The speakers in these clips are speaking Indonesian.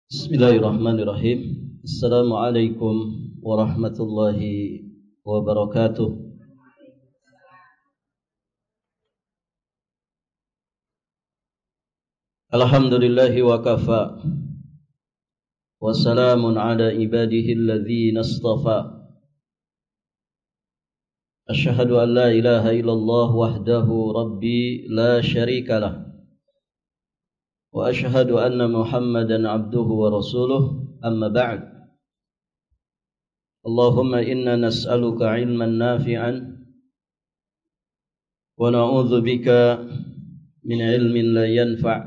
Bismillahirrahmanirrahim. Assalamualaikum warahmatullahi wabarakatuh. Alhamdulillahi wa kafa. Wa salamun ala ibadihi alladhina istafa. Asyhadu an la ilaha illallah wahdahu rabbi la syarika lah. Wa asyhadu anna Muhammadan abduhu wa rasuluh, amma ba'd. Allahumma inna nas'aluka ilman nafi'an wa na'udzu bika min ilmin la yanfa'.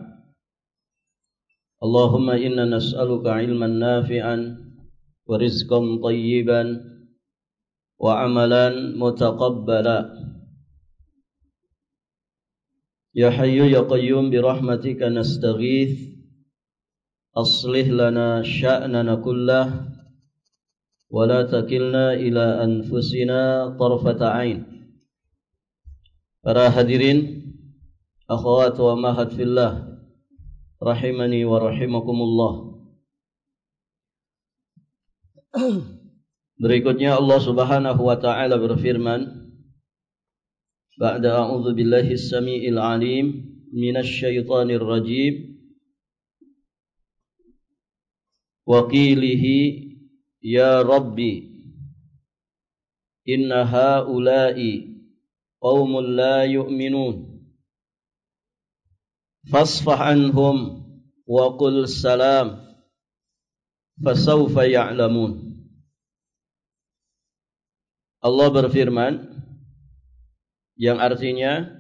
Allahumma inna nas'aluka ilman nafi'an wa rizqan tayyiban wa amalan mutaqabbala. Ya Hayyu ya Qayyum birahmatika nastaghith. Aslih lana sya'nana kullah wa la takilna ila anfusina tarfata ain. Para hadirin, akhwat wa mahat fillah, rahimani wa rahimakumullah. Berikutnya Allah Subhanahu wa taala berfirman, ba'da a'udzu billahi as-sami'il 'alim minasy syaithanir rajim wa qilihi ya rabbi inna haula'i qaumun la yu'minun fasfah anhum wa qul salam fasawfa ya'lamun. Allah berfirman yang artinya,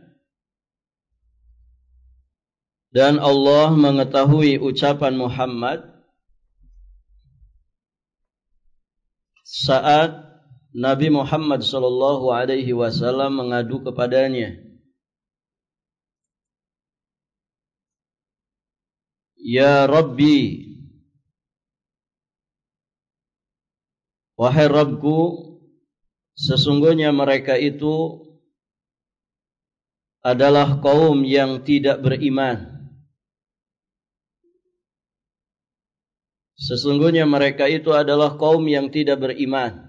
dan Allah mengetahui ucapan Muhammad saat Nabi Muhammad sallallahu alaihi wasallam mengadu kepadanya, ya Rabbi, wahai Rabbku, sesungguhnya mereka itu adalah kaum yang tidak beriman. Sesungguhnya mereka itu adalah kaum yang tidak beriman.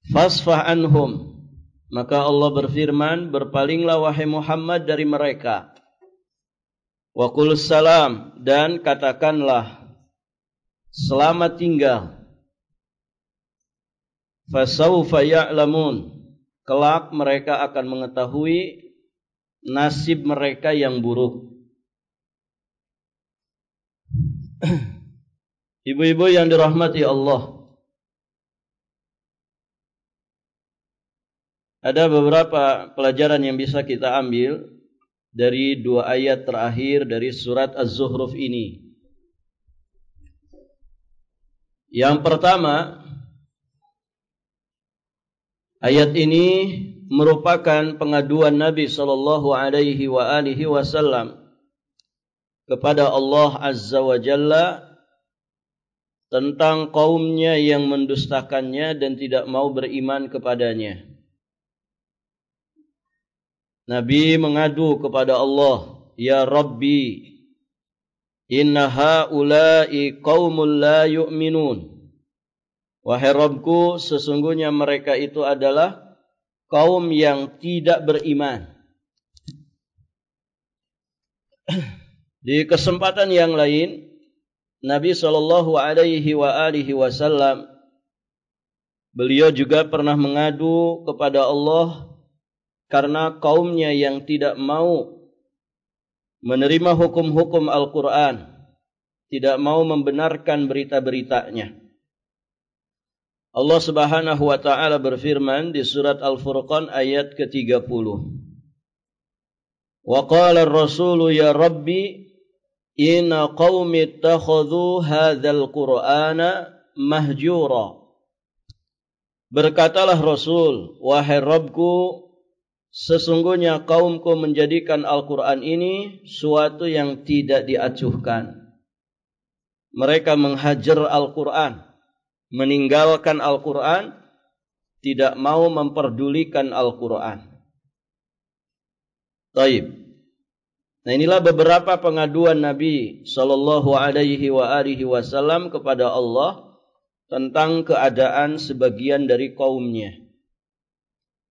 Fasfah anhum, maka Allah berfirman, berpalinglah wahai Muhammad dari mereka. Wa qul salam, dan katakanlah selamat tinggal. Fasawfa ya'lamun, kelak mereka akan mengetahui nasib mereka yang buruk. Ibu-ibu yang dirahmati Allah, ada beberapa pelajaran yang bisa kita ambil dari dua ayat terakhir dari surat Az-Zukhruf ini. Yang pertama, ayat ini merupakan pengaduan Nabi sallallahu alaihi wasallam kepada Allah Azza wa Jalla tentang kaumnya yang mendustakannya dan tidak mau beriman kepadanya. Nabi mengadu kepada Allah, ya Rabbi, inna haula'i qaumul la yu'minun. Wahai Rabbku, sesungguhnya mereka itu adalah kaum yang tidak beriman. Di kesempatan yang lain, Nabi sallallahu alaihi wasallam beliau juga pernah mengadu kepada Allah karena kaumnya yang tidak mau menerima hukum-hukum Al-Quran, tidak mau membenarkan berita-beritanya. Allah Subhanahu wa taala berfirman di surat Al-Furqan ayat ke-30. Wa qala ar-rasulu ya Rabbi inna qaumi ittakhadhu hadzal Qur'ana mahjura. Berkatalah Rasul, wahai Rabbku, sesungguhnya kaumku menjadikan Al-Quran ini suatu yang tidak diacuhkan. Mereka menghajar Al-Quran, meninggalkan Al-Quran, tidak mau memperdulikan Al-Quran. Taib. Nah, inilah beberapa pengaduan Nabi sallallahu alaihi wasallam kepada Allah tentang keadaan sebagian dari kaumnya.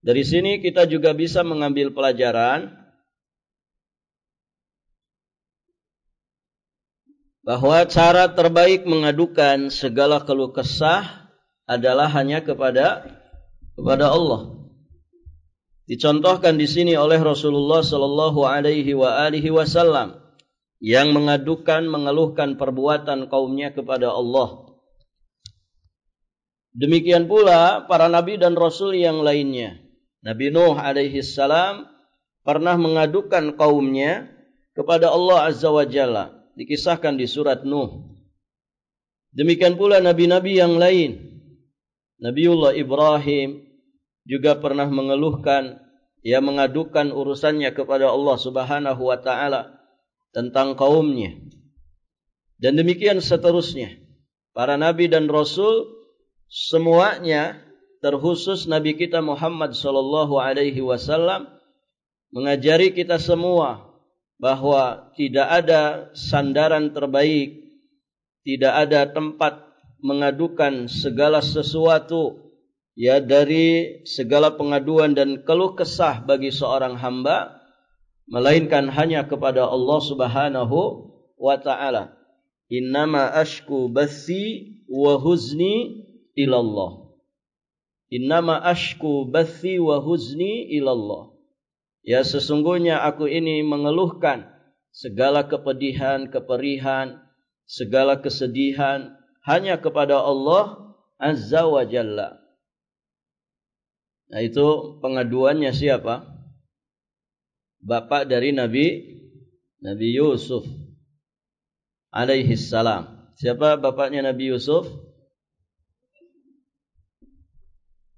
Dari sini kita juga bisa mengambil pelajaran bahwa cara terbaik mengadukan segala keluh kesah adalah hanya kepada Allah. Dicontohkan di sini oleh Rasulullah sallallahu alaihi wasallam yang mengeluhkan perbuatan kaumnya kepada Allah. Demikian pula para nabi dan rasul yang lainnya. Nabi Nuh alaihi salam pernah mengadukan kaumnya kepada Allah Azza wa Jalla. Dikisahkan di surat Nuh. Demikian pula nabi-nabi yang lain. Nabiullah Ibrahim juga pernah mengadukan urusannya kepada Allah Subhanahu wa taala tentang kaumnya. Dan demikian seterusnya. Para nabi dan rasul semuanya, terkhusus Nabi kita Muhammad sallallahu alaihi wasallam, mengajari kita semua bahwa tidak ada sandaran terbaik, tidak ada tempat mengadukan segala sesuatu dari segala pengaduan dan keluh kesah bagi seorang hamba, melainkan hanya kepada Allah Subhanahu wa taala. Innama ashku bathi wa huzni ilallah. Innama ashku bathi wa huzni ilallah. Ya, sesungguhnya aku ini mengeluhkan segala kepedihan, keperihan, segala kesedihan hanya kepada Allah Azza wa Jalla. Nah, itu pengaduannya siapa? Bapak dari Nabi Yusuf alaihi salam. Siapa bapaknya Nabi Yusuf?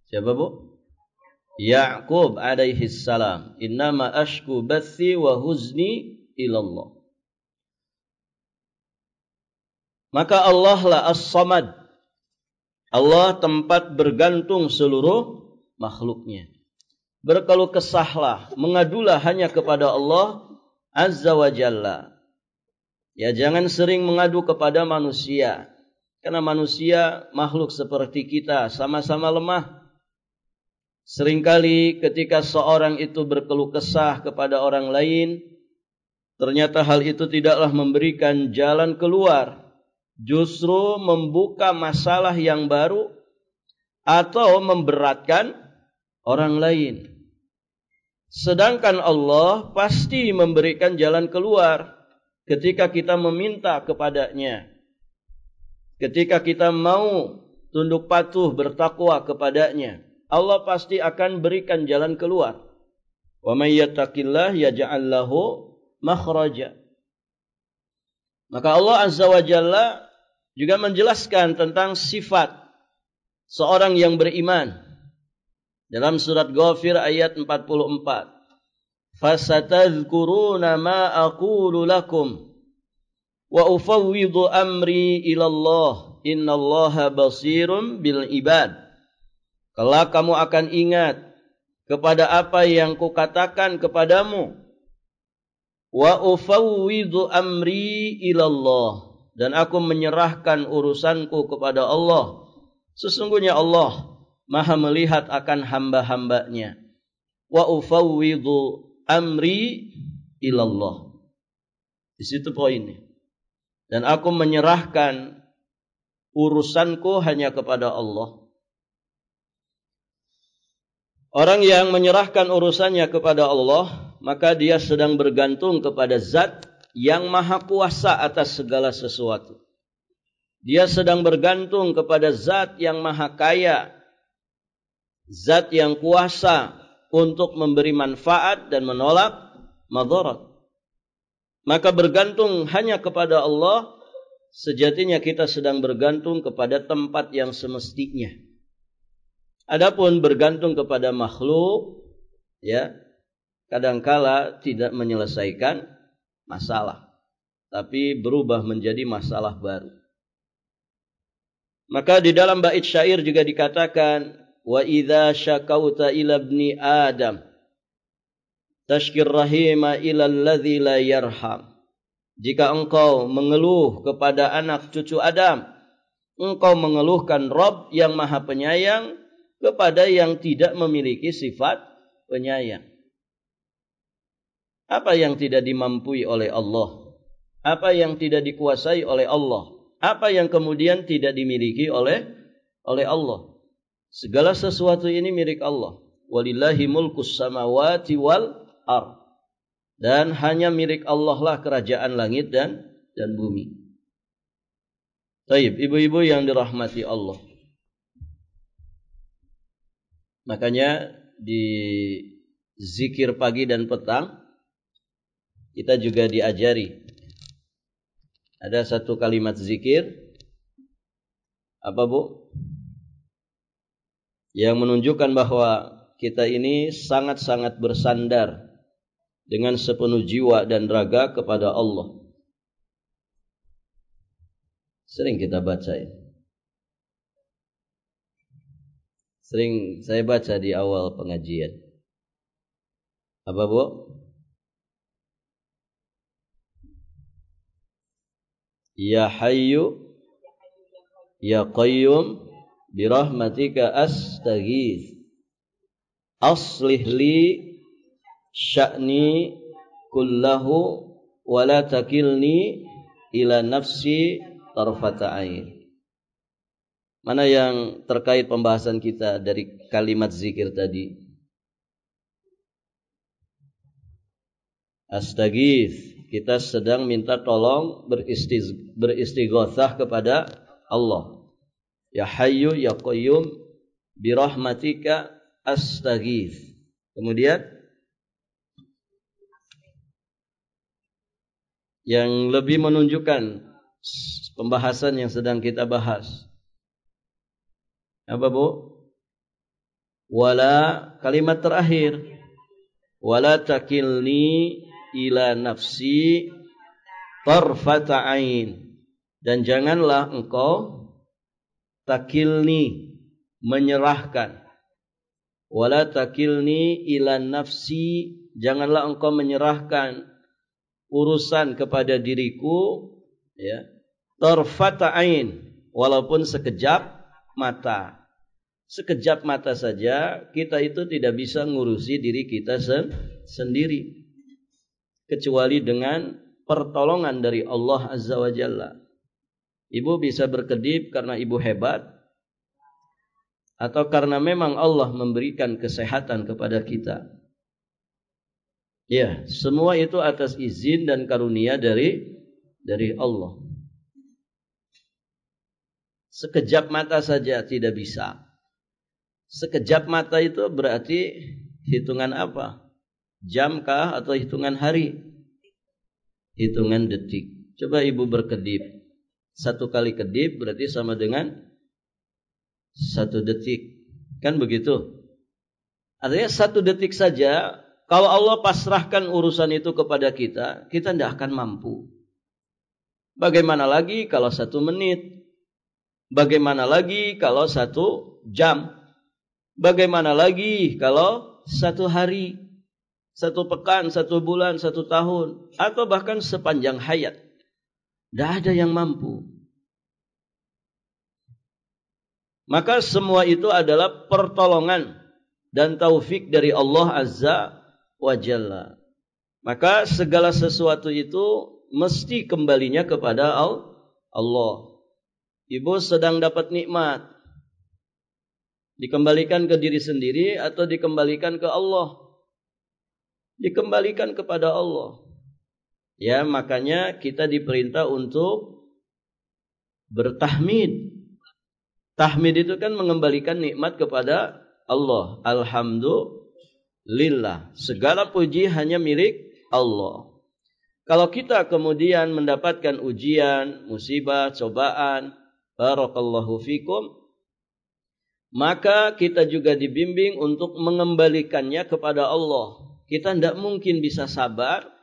Siapa, Bu? Ya'qub alaihi salam. Innama ashku bathi wa huzni ilallah. Maka Allah lah as-samad. Allah tempat bergantung seluruh makhluknya. Berkeluh kesahlah, mengadulah hanya kepada Allah Azza wa Jalla. Ya, jangan sering mengadu kepada manusia. Karena manusia makhluk seperti kita, sama-sama lemah. Seringkali ketika seorang itu berkeluh kesah kepada orang lain, ternyata hal itu tidaklah memberikan jalan keluar, justru membuka masalah yang baru atau memberatkan orang lain. Sedangkan Allah pasti memberikan jalan keluar ketika kita meminta kepadanya. Ketika kita mau tunduk patuh bertakwa kepadanya, Allah pasti akan berikan jalan keluar. Wa may yattaqillah yaj'al lahu makhraja. Maka Allah Azza wa Jalla juga menjelaskan tentang sifat seorang yang beriman. Dalam surat Ghafir ayat 44. Fasatadhkuruna ma aqulu lakum wa ufawwidu amri ilallah innallaha basirum bil ibad. Kelak kamu akan ingat kepada apa yang kukatakan kepadamu. Wa ufawwidu amri ilallah. Dan aku menyerahkan urusanku kepada Allah. Sesungguhnya Allah Maha melihat akan hamba-hambanya. Wa ufawwidu amri ilallah. Di situ poinnya. Dan aku menyerahkan urusanku hanya kepada Allah. Orang yang menyerahkan urusannya kepada Allah, maka dia sedang bergantung kepada Zat yang maha kuasa atas segala sesuatu. Dia sedang bergantung kepada Zat yang maha kaya, Zat yang kuasa untuk memberi manfaat dan menolak madarat. Maka bergantung hanya kepada Allah, sejatinya kita sedang bergantung kepada tempat yang semestinya. Adapun bergantung kepada makhluk, kadangkala tidak menyelesaikan masalah, tapi berubah menjadi masalah baru. Maka di dalam bait syair juga dikatakan, wa idza syakauta ila ibni Adam tashkir rahima ila alladzi la yarham. Jika engkau mengeluh kepada anak cucu Adam, engkau mengeluhkan Rabb yang Maha Penyayang kepada yang tidak memiliki sifat penyayang. Apa yang tidak dimampui oleh Allah? Apa yang tidak dikuasai oleh Allah? Apa yang kemudian tidak dimiliki oleh Allah? Segala sesuatu ini milik Allah. Walillahi mulkus samawati wal ard. Dan hanya milik Allah lah kerajaan langit dan bumi. Baik, ibu-ibu yang dirahmati Allah. Makanya di zikir pagi dan petang kita juga diajari. Ada satu kalimat zikir. Apa Bu? Yang menunjukkan bahwa kita ini sangat-sangat bersandar dengan sepenuh jiwa dan raga kepada Allah. Sering kita baca ya. Sering saya baca di awal pengajian. Apa Bu? Ya Hayyu Ya Qayyum birahmatika astaghith aslih li sya'ni kullahu wa la takilni ila nafsi tarfata ain. Mana yang terkait pembahasan kita dari kalimat zikir tadi? Astaghith, kita sedang minta tolong beristighatsah kepada Allah. Ya Hayyu Ya Qayyum birahmatika astaghith. Kemudian yang lebih menunjukkan pembahasan yang sedang kita bahas. Apa Bu? Wala, kalimat terakhir. Wala takilni ila nafsi tarfata ain. Dan janganlah engkau takilni, menyerahkan. Wala takilni ila nafsi, janganlah engkau menyerahkan urusan kepada diriku, ya, tarfata ain, walaupun sekejap mata. Sekejap mata saja kita itu tidak bisa ngurusi diri kita sendiri, kecuali dengan pertolongan dari Allah Azza wa Jalla. Ibu bisa berkedip karena ibu hebat, atau karena memang Allah memberikan kesehatan kepada kita. Ya, semua itu atas izin dan karunia dari Allah. Sekejap mata saja tidak bisa. Sekejap mata itu berarti hitungan apa? Jam kah atau hitungan hari? Hitungan detik. Coba ibu berkedip. Satu kali kedip berarti sama dengan 1 detik. Kan begitu? Artinya 1 detik saja, kalau Allah pasrahkan urusan itu kepada kita, kita tidak akan mampu. Bagaimana lagi kalau 1 menit? Bagaimana lagi kalau 1 jam? Bagaimana lagi kalau 1 hari, 1 pekan, 1 bulan, 1 tahun, atau bahkan sepanjang hayat? Tidak ada yang mampu. Maka semua itu adalah pertolongan dan taufik dari Allah Azza wa Jalla. Maka segala sesuatu itu mesti kembalinya kepada Allah. Ibu sedang dapat nikmat, dikembalikan ke diri sendiri atau dikembalikan ke Allah? Dikembalikan kepada Allah. Ya, makanya kita diperintah untuk bertahmid. Tahmid itu kan mengembalikan nikmat kepada Allah. Alhamdulillah. Segala puji hanya milik Allah. Kalau kita kemudian mendapatkan ujian, musibah, cobaan, barakallahu fikum, maka kita juga dibimbing untuk mengembalikannya kepada Allah. Kita tidak mungkin bisa sabar,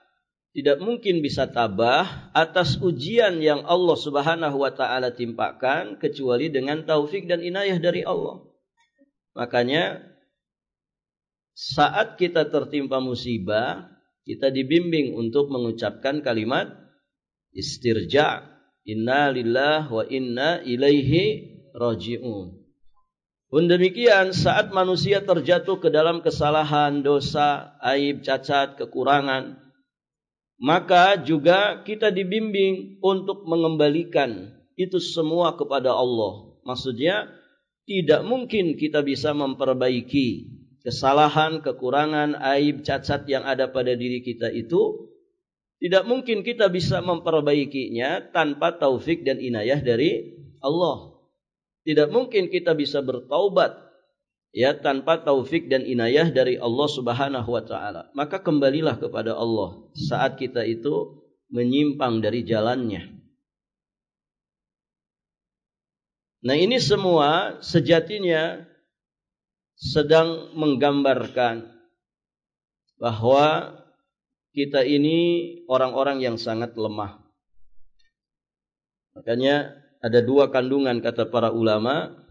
tidak mungkin bisa tabah atas ujian yang Allah Subhanahu wa ta'ala timpakan, kecuali dengan taufik dan inayah dari Allah. Makanya saat kita tertimpa musibah, kita dibimbing untuk mengucapkan kalimat istirja. Inna lillahi wa inna ilaihi raji'un. Pun demikian, saat manusia terjatuh ke dalam kesalahan, dosa, aib, cacat, kekurangan, maka juga kita dibimbing untuk mengembalikan itu semua kepada Allah. Maksudnya, tidak mungkin kita bisa memperbaiki kesalahan, kekurangan, aib, cacat yang ada pada diri kita itu. Tidak mungkin kita bisa memperbaikinya tanpa taufik dan inayah dari Allah. Tidak mungkin kita bisa bertaubat ya tanpa taufik dan inayah dari Allah Subhanahu wa taala. Maka kembalilah kepada Allah saat kita itu menyimpang dari jalannya. Nah, ini semua sejatinya sedang menggambarkan bahwa kita ini orang-orang yang sangat lemah. Makanya ada dua kandungan kata para ulama.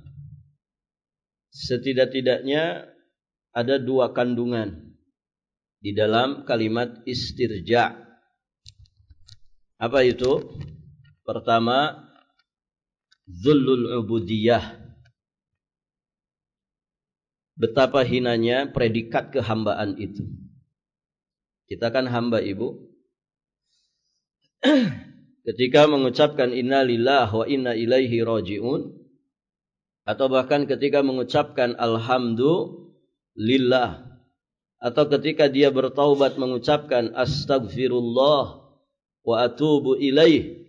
Setidak-tidaknya ada dua kandungan di dalam kalimat istirja. Apa itu? Pertama, zullul ubudiyah. Betapa hinanya predikat kehambaan itu. Kita kan hamba, Ibu. Ketika mengucapkan inna lillahi wa inna ilaihi raji'un, atau bahkan ketika mengucapkan alhamdulillah, atau ketika dia bertaubat mengucapkan astagfirullah wa atubu ilaih,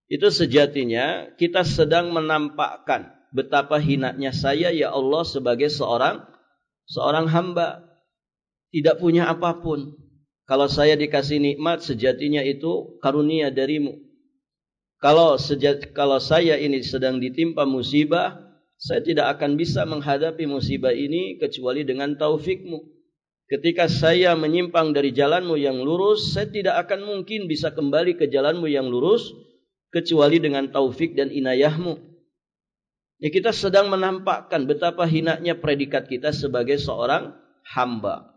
itu sejatinya kita sedang menampakkan betapa hinanya saya ya Allah sebagai seorang hamba, tidak punya apapun. Kalau saya dikasih nikmat, sejatinya itu karunia darimu. Kalau saya ini sedang ditimpa musibah, saya tidak akan bisa menghadapi musibah ini kecuali dengan taufikmu. Ketika saya menyimpang dari jalanmu yang lurus, saya tidak akan mungkin bisa kembali ke jalanmu yang lurus kecuali dengan taufik dan inayahmu. Ya, kita sedang menampakkan betapa hinanya predikat kita sebagai seorang hamba.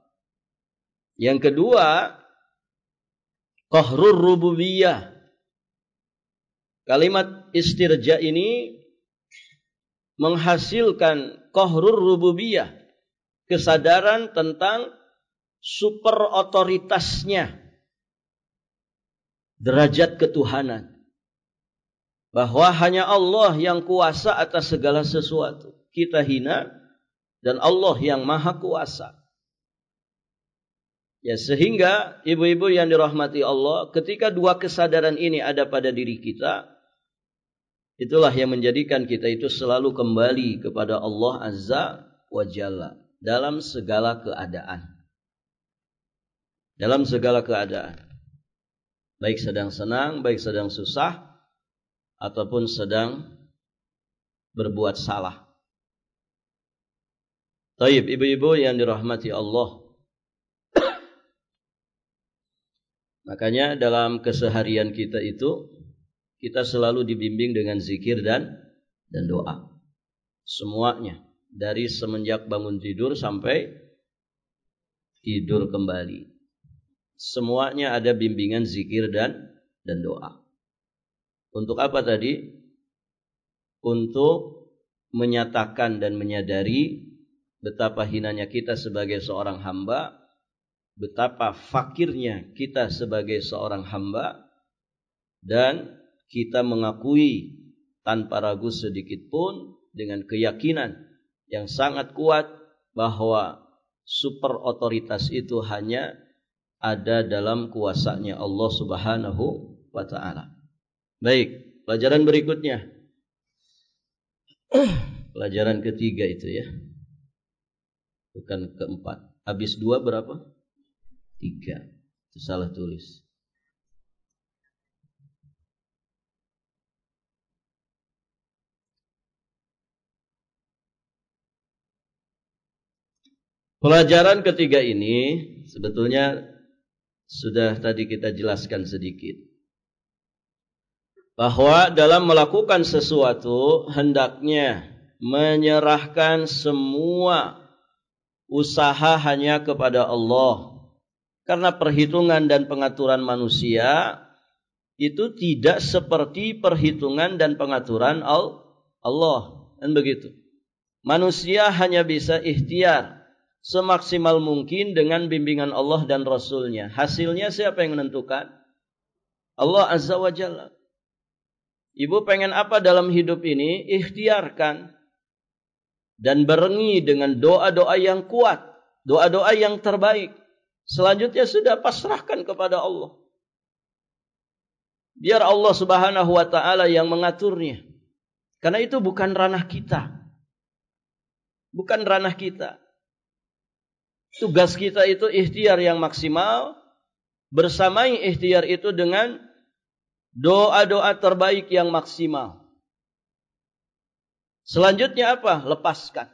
Yang kedua, qahrur rububiyah. Kalimat istirja ini menghasilkan qahrur rububiyah, kesadaran tentang super otoritasnya derajat ketuhanan. Bahwa hanya Allah yang kuasa atas segala sesuatu. Kita hina dan Allah yang maha kuasa. Ya, sehingga ibu-ibu yang dirahmati Allah, ketika dua kesadaran ini ada pada diri kita, itulah yang menjadikan kita itu selalu kembali kepada Allah Azza wa Jalla dalam segala keadaan. Dalam segala keadaan. Baik sedang senang, baik sedang susah, ataupun sedang berbuat salah. Taib, ibu-ibu yang dirahmati Allah. Makanya dalam keseharian kita itu, kita selalu dibimbing dengan zikir dan doa. Semuanya. Dari semenjak bangun tidur sampai tidur kembali. Semuanya ada bimbingan zikir dan doa. Untuk apa tadi? Untuk menyatakan dan menyadari betapa hinanya kita sebagai seorang hamba, betapa fakirnya kita sebagai seorang hamba, dan kita mengakui tanpa ragu sedikit pun dengan keyakinan yang sangat kuat bahwa super otoritas itu hanya ada dalam kuasanya Allah Subhanahu wa ta'ala. Baik, pelajaran berikutnya. Pelajaran ketiga itu ya. Bukan keempat. Habis 2 berapa? 3. Itu salah tulis. Pelajaran ketiga ini sebetulnya sudah tadi kita jelaskan sedikit. Bahwa dalam melakukan sesuatu hendaknya menyerahkan semua usaha hanya kepada Allah. Karena perhitungan dan pengaturan manusia itu tidak seperti perhitungan dan pengaturan Allah. Dan begitu. Manusia hanya bisa ikhtiar semaksimal mungkin dengan bimbingan Allah dan Rasulnya. Hasilnya siapa yang menentukan? Allah Azza wa Jalla. Ibu pengen apa dalam hidup ini? Ikhtiarkan. Dan barengi dengan doa-doa yang kuat. Doa-doa yang terbaik. Selanjutnya sudah pasrahkan kepada Allah. Biar Allah Subhanahu wa ta'ala yang mengaturnya. Karena itu bukan ranah kita. Bukan ranah kita. Tugas kita itu ikhtiar yang maksimal. Bersamai ikhtiar itu dengan doa-doa terbaik yang maksimal. Selanjutnya apa? Lepaskan.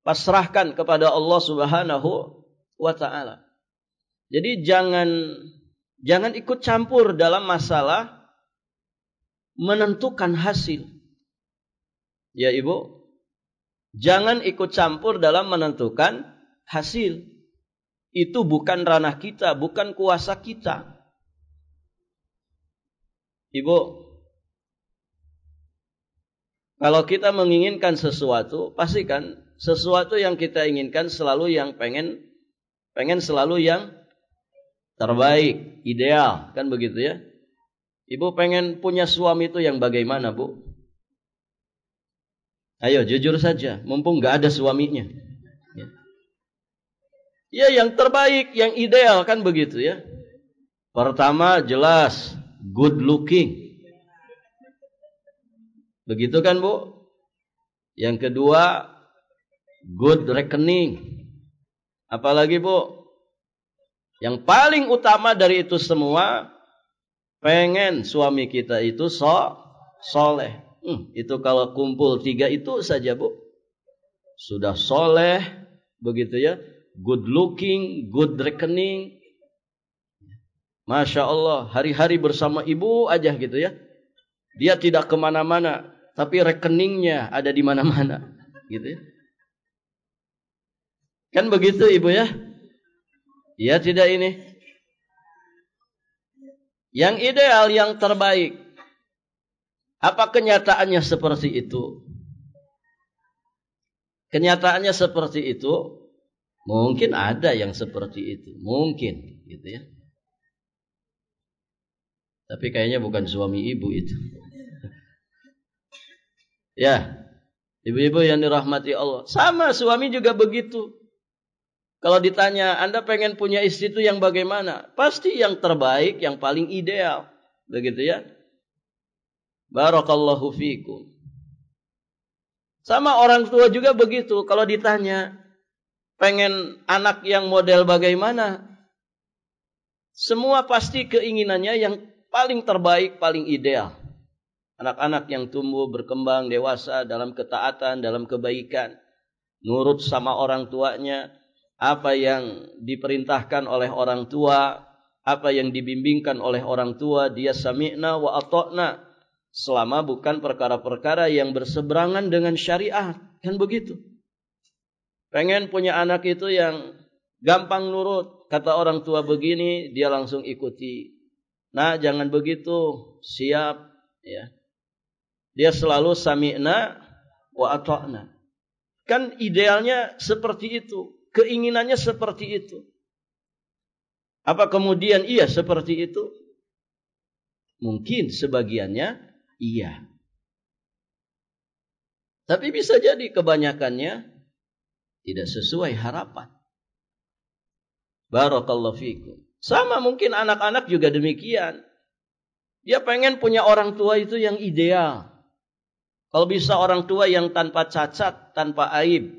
Pasrahkan kepada Allah Subhanahu wa ta'ala. Jadi jangan ikut campur dalam masalah menentukan hasil. Ya Ibu, jangan ikut campur dalam menentukan hasil. Itu bukan ranah kita, bukan kuasa kita. Ibu, kalau kita menginginkan sesuatu, pastikan sesuatu yang kita inginkan selalu yang pengen selalu yang terbaik, ideal, kan begitu ya? Ibu pengen punya suami itu yang bagaimana, Bu? Ayo jujur saja, mumpung nggak ada suaminya. Ya yang terbaik, yang ideal, kan begitu ya? Pertama jelas good looking. Begitu kan, Bu? Yang kedua good reckoning. Apalagi, Bu? Yang paling utama dari itu semua, pengen suami kita itu soleh. Itu kalau kumpul 3 itu saja, Bu. Sudah soleh, begitu ya. Good looking, good reckoning. Masya Allah, hari-hari bersama ibu aja gitu ya. Dia tidak kemana-mana, tapi rekeningnya ada di mana-mana, gitu ya. Kan begitu Ibu ya? Ya tidak ini? Yang ideal, yang terbaik. Apa kenyataannya seperti itu? Kenyataannya seperti itu? Mungkin ada yang seperti itu. Mungkin, gitu ya. Tapi kayaknya bukan suami ibu itu. Ya, ibu-ibu yang dirahmati Allah. Sama suami juga begitu. Kalau ditanya, Anda pengen punya istri itu yang bagaimana? Pasti yang terbaik, yang paling ideal. Begitu ya. Barakallahu fiikum. Sama orang tua juga begitu. Kalau ditanya, pengen anak yang model bagaimana? Semua pasti keinginannya yang paling terbaik, paling ideal. Anak-anak yang tumbuh, berkembang, dewasa dalam ketaatan, dalam kebaikan. Nurut sama orang tuanya. Apa yang diperintahkan oleh orang tua. Apa yang dibimbingkan oleh orang tua. Dia sami'na wa ata'na. Selama bukan perkara-perkara yang berseberangan dengan syariat. Kan begitu. Pengen punya anak itu yang gampang nurut. Kata orang tua begini, dia langsung ikuti. Nah, jangan begitu. Siap. Ya. Dia selalu sami'na wa ata'na. Kan idealnya seperti itu. Keinginannya seperti itu. Apa kemudian iya seperti itu? Mungkin sebagiannya iya. Tapi bisa jadi kebanyakannya tidak sesuai harapan. Barakallahu fikum. Sama mungkin anak-anak juga demikian. Dia pengen punya orang tua itu yang ideal. Kalau bisa orang tua yang tanpa cacat, tanpa aib.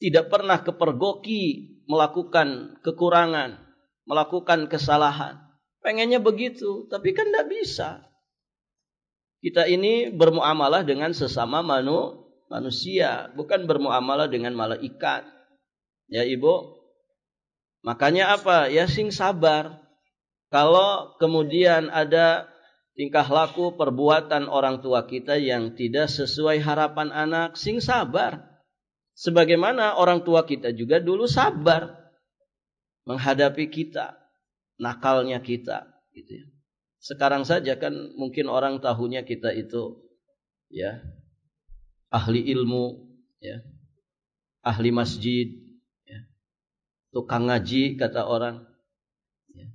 Tidak pernah kepergoki melakukan kekurangan, melakukan kesalahan. Pengennya begitu, tapi kan tidak bisa. Kita ini bermuamalah dengan sesama manusia, bukan bermuamalah dengan malaikat. Ya Ibu, makanya apa? Ya sing sabar. Kalau kemudian ada tingkah laku perbuatan orang tua kita yang tidak sesuai harapan anak, sing sabar. Sebagaimana orang tua kita juga dulu sabar menghadapi kita, nakalnya kita, gitu ya. Sekarang saja kan mungkin orang tahunya kita itu ya ahli ilmu, ya, ahli masjid, ya, tukang ngaji kata orang. Ya.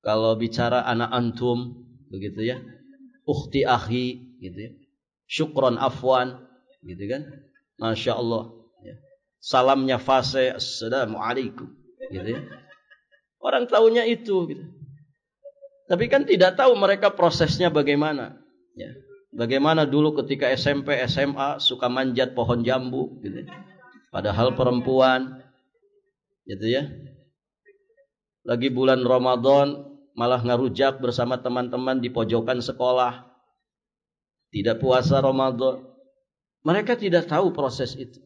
Kalau bicara anak antum, begitu ya, ukhti akhi, gitu ya, syukron afwan, gitu kan, masya Allah. Ya. Salamnya fase, assalamualaikum, gitu ya. Orang tahunya itu, gitu. Tapi kan tidak tahu mereka prosesnya bagaimana. Ya. Bagaimana dulu ketika SMP, SMA suka manjat pohon jambu, gitu. Padahal perempuan, gitu ya. Lagi bulan Ramadan malah ngerujak bersama teman-teman di pojokan sekolah. Tidak puasa Ramadan. Mereka tidak tahu proses itu.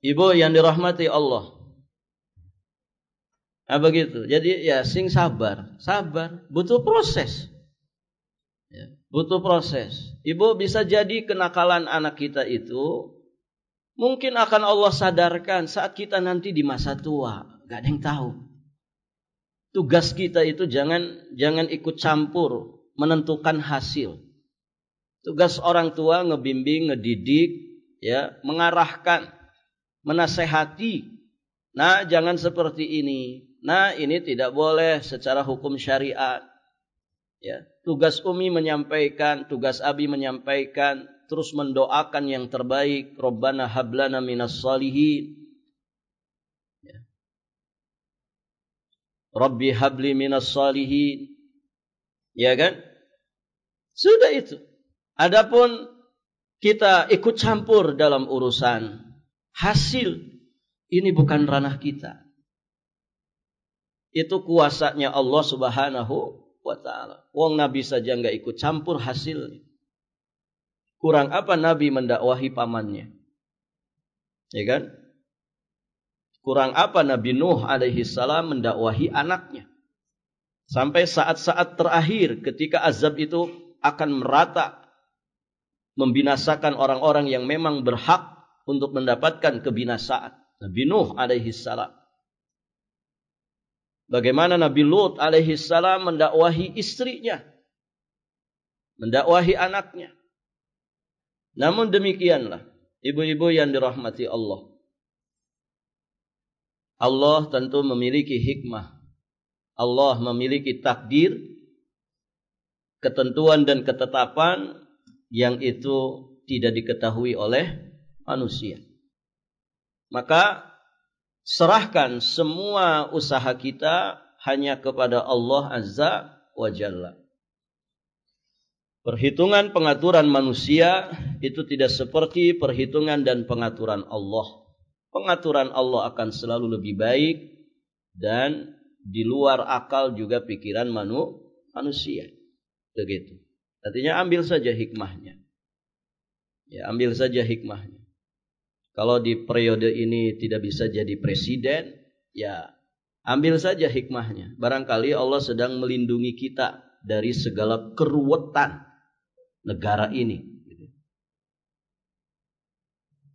Ibu yang dirahmati Allah. Nah, begitu. Jadi ya sing sabar, butuh proses. Ya, butuh proses. Ibu bisa jadi kenakalan anak kita itu mungkin akan Allah sadarkan saat kita nanti di masa tua. Gak ada yang tahu. Tugas kita itu jangan ikut campur menentukan hasil. Tugas orang tua ngebimbing, ngedidik, ya, mengarahkan, menasehati. Nah, jangan seperti ini. Nah, ini tidak boleh secara hukum syariat. Ya, tugas Umi menyampaikan, tugas Abi menyampaikan, terus mendoakan yang terbaik. Rabbana hablana minas salihin. Ya. Rabbi habli minas salihin. Ya kan? Sudah itu. Adapun kita ikut campur dalam urusan hasil, ini bukan ranah kita. Itu kuasanya Allah Subhanahu wa ta'ala. Wong Nabi saja enggak ikut campur hasilnya. Kurang apa Nabi mendakwahi pamannya? Ya kan? Kurang apa Nabi Nuh alaihi salam mendakwahi anaknya? Sampai saat-saat terakhir ketika azab itu akan merata, membinasakan orang-orang yang memang berhak untuk mendapatkan kebinasaan. Nabi Nuh alaihi salam. Bagaimana Nabi Lut alaihi salam mendakwahi istrinya, mendakwahi anaknya. Namun demikianlah, ibu-ibu yang dirahmati Allah. Allah tentu memiliki hikmah. Allah memiliki takdir, ketentuan dan ketetapan yang itu tidak diketahui oleh manusia. Maka serahkan semua usaha kita hanya kepada Allah Azza wa Jalla. Perhitungan pengaturan manusia itu tidak seperti perhitungan dan pengaturan Allah. Pengaturan Allah akan selalu lebih baik dan di luar akal juga pikiran manusia. Begitu. Artinya ambil saja hikmahnya. Ya, ambil saja hikmahnya. Kalau di periode ini tidak bisa jadi presiden, ya ambil saja hikmahnya. Barangkali Allah sedang melindungi kita dari segala keruwetan negara ini.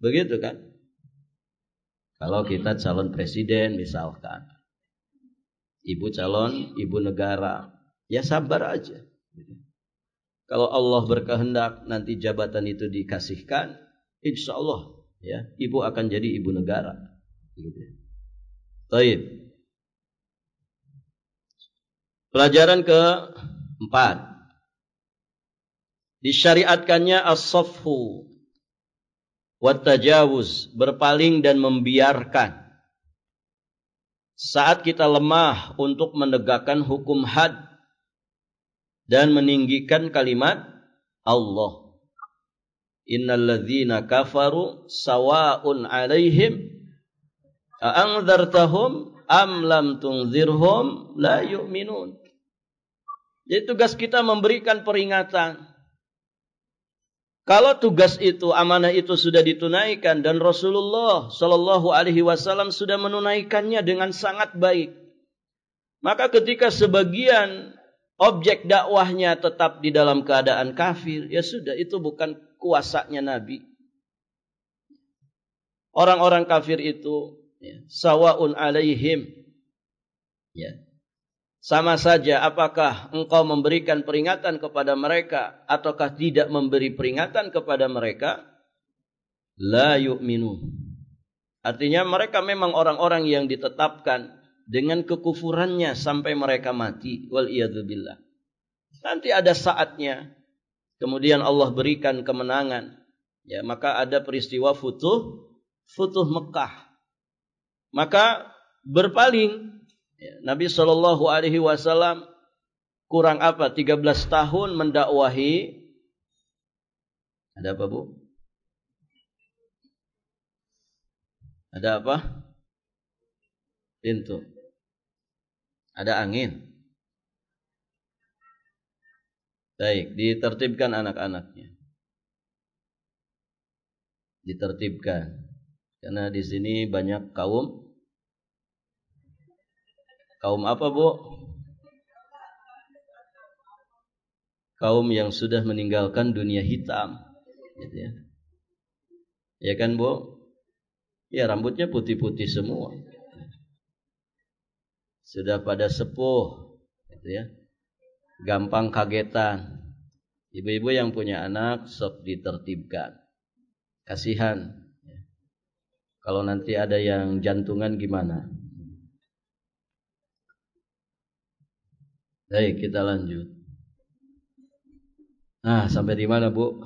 Begitu kan? Kalau kita calon presiden misalkan, ibu calon ibu negara, ya sabar aja. Kalau Allah berkehendak nanti jabatan itu dikasihkan, insya Allah ya, ibu akan jadi ibu negara. Baik. Pelajaran keempat, disyariatkannya as-safhu wat tajawuz, berpaling dan membiarkan saat kita lemah untuk menegakkan hukum had dan meninggikan kalimat Allah. Innalladzina kafaru sawa'un 'alaihim a'anzartahum am lam tunzirhum la yu'minun. Jadi tugas kita memberikan peringatan. Kalau tugas itu, amanah itu sudah ditunaikan dan Rasulullah Shallallahu Alaihi Wasallam sudah menunaikannya dengan sangat baik, maka ketika sebagian objek dakwahnya tetap di dalam keadaan kafir, ya sudah, itu bukan kuasanya Nabi. orang-orang kafir itu ya, sawaun alaihim, ya, sama saja apakah engkau memberikan peringatan kepada mereka ataukah tidak memberi peringatan kepada mereka, la yu'minun. Artinya mereka memang orang-orang yang ditetapkan dengan kekufurannya sampai mereka mati, wal iyadzubillah. Nanti ada saatnya kemudian Allah berikan kemenangan, ya, maka ada peristiwa Futuh Mekah. Maka berpaling ya, Nabi Shallallahu Alaihi Wasallam kurang apa 13 tahun mendakwahi. Ada apa, Bu? Ada apa? Pintu. Ada angin. Baik, ditertibkan anak-anaknya. Ditertibkan. Karena di sini banyak kaum apa, Bu? Kaum yang sudah meninggalkan dunia hitam, gitu ya. Ya kan, Bu? Ya, rambutnya putih-putih semua. Sudah pada sepuh, gitu ya. Gampang kagetan. Ibu-ibu yang punya anak sok ditertibkan. Kasihan. Kalau nanti ada yang jantungan gimana? Baik, kita lanjut. Nah, sampai di mana, Bu?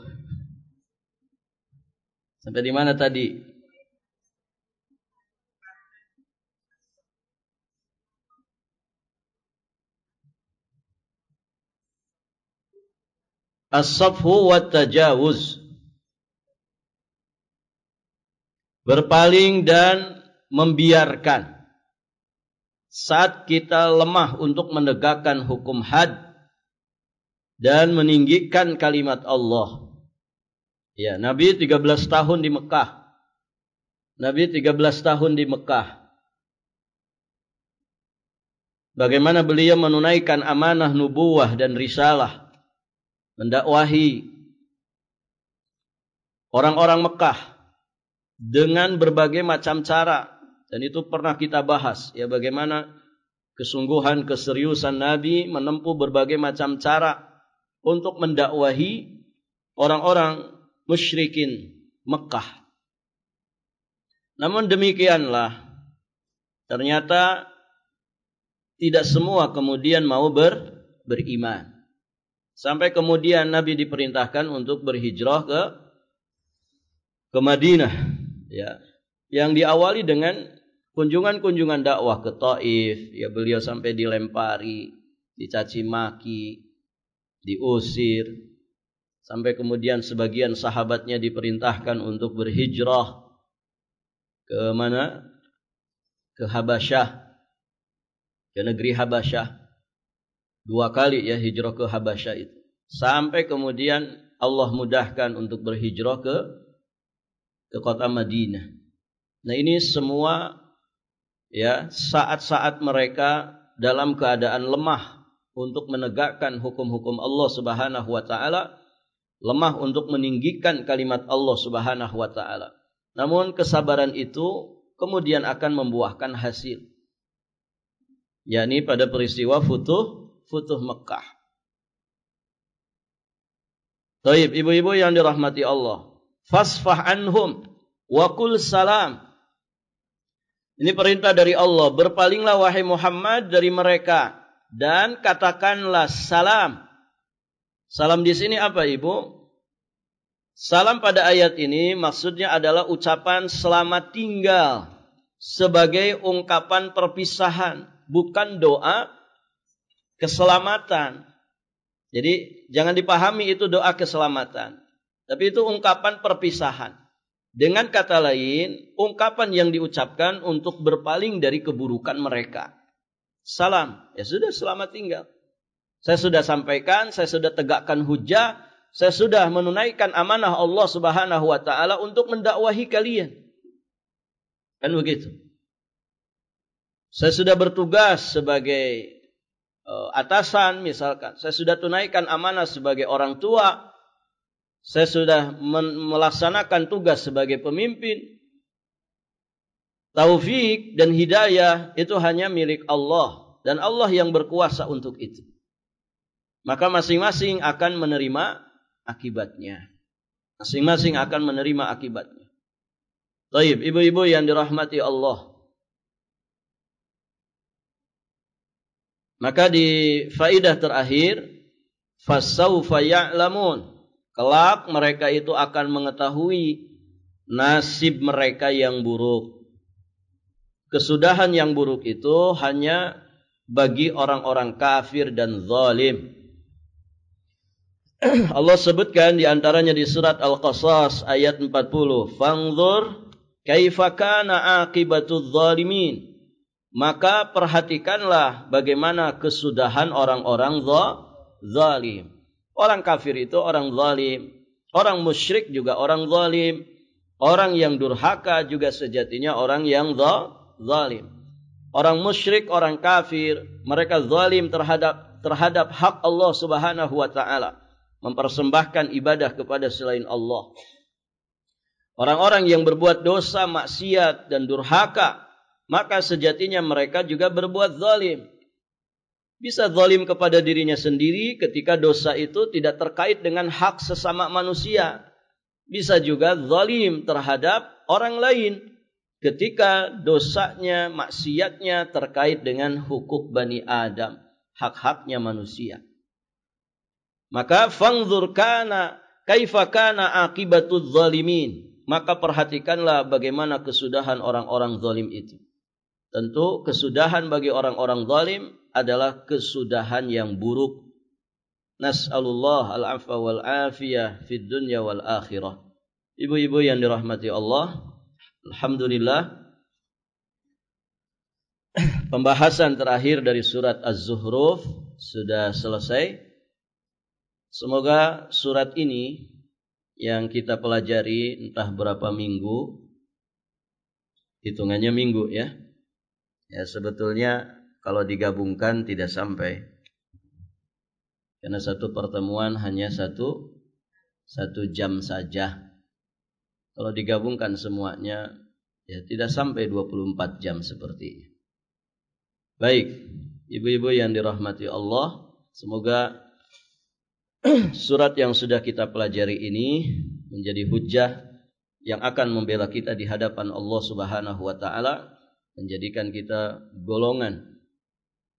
Sampai di mana tadi? As-safhu wa tajawuz. Berpaling dan membiarkan saat kita lemah untuk menegakkan hukum had dan meninggikan kalimat Allah. Ya, Nabi 13 tahun di Mekah. Nabi 13 tahun di Mekah. Bagaimana beliau menunaikan amanah nubuwah dan risalah, mendakwahi orang-orang Mekah dengan berbagai macam cara, dan itu pernah kita bahas ya, bagaimana kesungguhan keseriusan Nabi menempuh berbagai macam cara untuk mendakwahi orang-orang musyrikin Mekah. Namun demikianlah, ternyata tidak semua kemudian mau beriman. Sampai kemudian Nabi diperintahkan untuk berhijrah ke Madinah. Ya, yang diawali dengan kunjungan-kunjungan dakwah ke Taif, ya, beliau sampai dilempari, dicaci maki, diusir, sampai kemudian sebagian sahabatnya diperintahkan untuk berhijrah ke mana? Ke Habasyah, ke negeri Habasyah. 2 kali ya hijrah ke Habasyah itu. Sampai kemudian Allah mudahkan untuk berhijrah ke kota Madinah. Nah, ini semua ya saat-saat mereka dalam keadaan lemah untuk menegakkan hukum-hukum Allah Subhanahu wa taala, lemah untuk meninggikan kalimat Allah Subhanahu wa taala. Namun kesabaran itu kemudian akan membuahkan hasil. Yakni pada peristiwa Futuh Mekah. Baik, ibu-ibu yang dirahmati Allah. Fasfah anhum wa qul salam. Ini perintah dari Allah. Berpalinglah wahai Muhammad dari mereka dan katakanlah salam. Salam di sini apa, Ibu? Salam pada ayat ini maksudnya adalah ucapan selamat tinggal sebagai ungkapan perpisahan, bukan doa keselamatan. Jadi jangan dipahami itu doa keselamatan. Tapi itu ungkapan perpisahan. Dengan kata lain, ungkapan yang diucapkan untuk berpaling dari keburukan mereka. Salam, ya sudah, selamat tinggal. Saya sudah sampaikan, saya sudah tegakkan hujah, saya sudah menunaikan amanah Allah Subhanahu wa taala untuk mendakwahi kalian. Kan begitu. Saya sudah bertugas sebagai atasan misalkan. Saya sudah tunaikan amanah sebagai orang tua. Saya sudah melaksanakan tugas sebagai pemimpin. Taufik dan hidayah itu hanya milik Allah dan Allah yang berkuasa untuk itu. Maka masing-masing akan menerima akibatnya. Masing-masing akan menerima akibatnya. Baik, ibu-ibu yang dirahmati Allah. Maka di faidah terakhir, fasawfa ya'lamun. Kelak mereka itu akan mengetahui nasib mereka yang buruk. Kesudahan yang buruk itu hanya bagi orang-orang kafir dan zalim. Allah sebutkan di antaranya di surat Al-Qasas ayat 40. Fanzur kaifa kana aqibatudz zalimin. Maka perhatikanlah bagaimana kesudahan orang-orang zalim. Orang kafir itu orang zalim. Orang musyrik juga orang zalim. Orang yang durhaka juga sejatinya orang yang zalim. Orang musyrik, orang kafir, mereka zalim terhadap hak Allah Subhanahu wa taala, mempersembahkan ibadah kepada selain Allah. Orang-orang yang berbuat dosa, maksiat dan durhaka, maka sejatinya mereka juga berbuat zalim. Bisa zalim kepada dirinya sendiri ketika dosa itu tidak terkait dengan hak sesama manusia. Bisa juga zalim terhadap orang lain ketika dosanya, maksiatnya terkait dengan hukuk Bani Adam, hak-haknya manusia. Maka fanzur kana kaifa kana aqibatudz zalimin. Maka perhatikanlah bagaimana kesudahan orang-orang zalim itu. Tentu kesudahan bagi orang-orang zalim adalah kesudahan yang buruk. Nas'alullah al-'afwa wal 'afiyah fid dunya wal akhirah. Ibu-ibu yang dirahmati Allah, alhamdulillah, pembahasan terakhir dari surat Az-Zuhruf sudah selesai. Semoga surat ini yang kita pelajari entah berapa minggu, hitungannya minggu ya. Ya sebetulnya kalau digabungkan tidak sampai. Karena satu pertemuan hanya satu jam saja. Kalau digabungkan semuanya, ya tidak sampai 24 jam seperti ini. Baik, ibu-ibu yang dirahmati Allah, semoga surat yang sudah kita pelajari ini menjadi hujjah yang akan membela kita di hadapan Allah Subhanahu wa taala, menjadikan kita golongan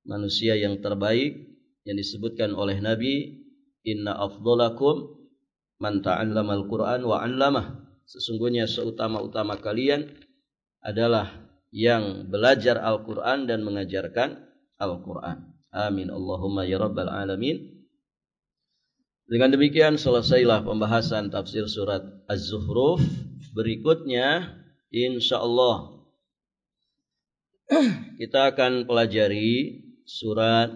manusia yang terbaik yang disebutkan oleh Nabi, inna afdalakum man ta'allamal Qur'an wa 'allamah. Sesungguhnya seutama-utama kalian adalah yang belajar Al-Quran dan mengajarkan Al-Quran. Amin. Allahumma ya Rabbal Alamin. Dengan demikian selesailah pembahasan tafsir surat Az-Zuhruf. Berikutnya insyaallah kita akan pelajari surat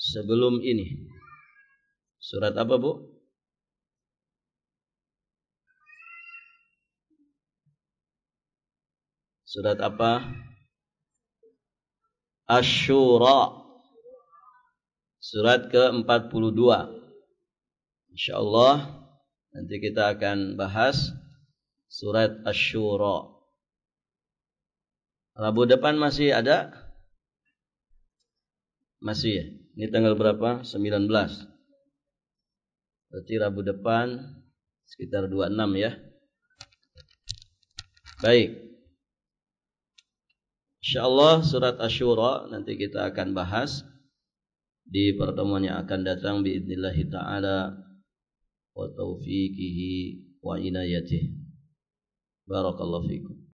sebelum ini. Surat apa, Bu? Surat apa? Asy-Syura. Surat ke-42. Insyaallah nanti kita akan bahas surat Asy-Syura. Rabu depan masih ada? Masih ya? Ini tanggal berapa? 19. Berarti Rabu depan sekitar 26 ya. Baik. Insyaallah surat Asy-Syura nanti kita akan bahas di pertemuan yang akan datang biidznillah taala wa taufiqihi wa inayatihi. Barakallahu fikum.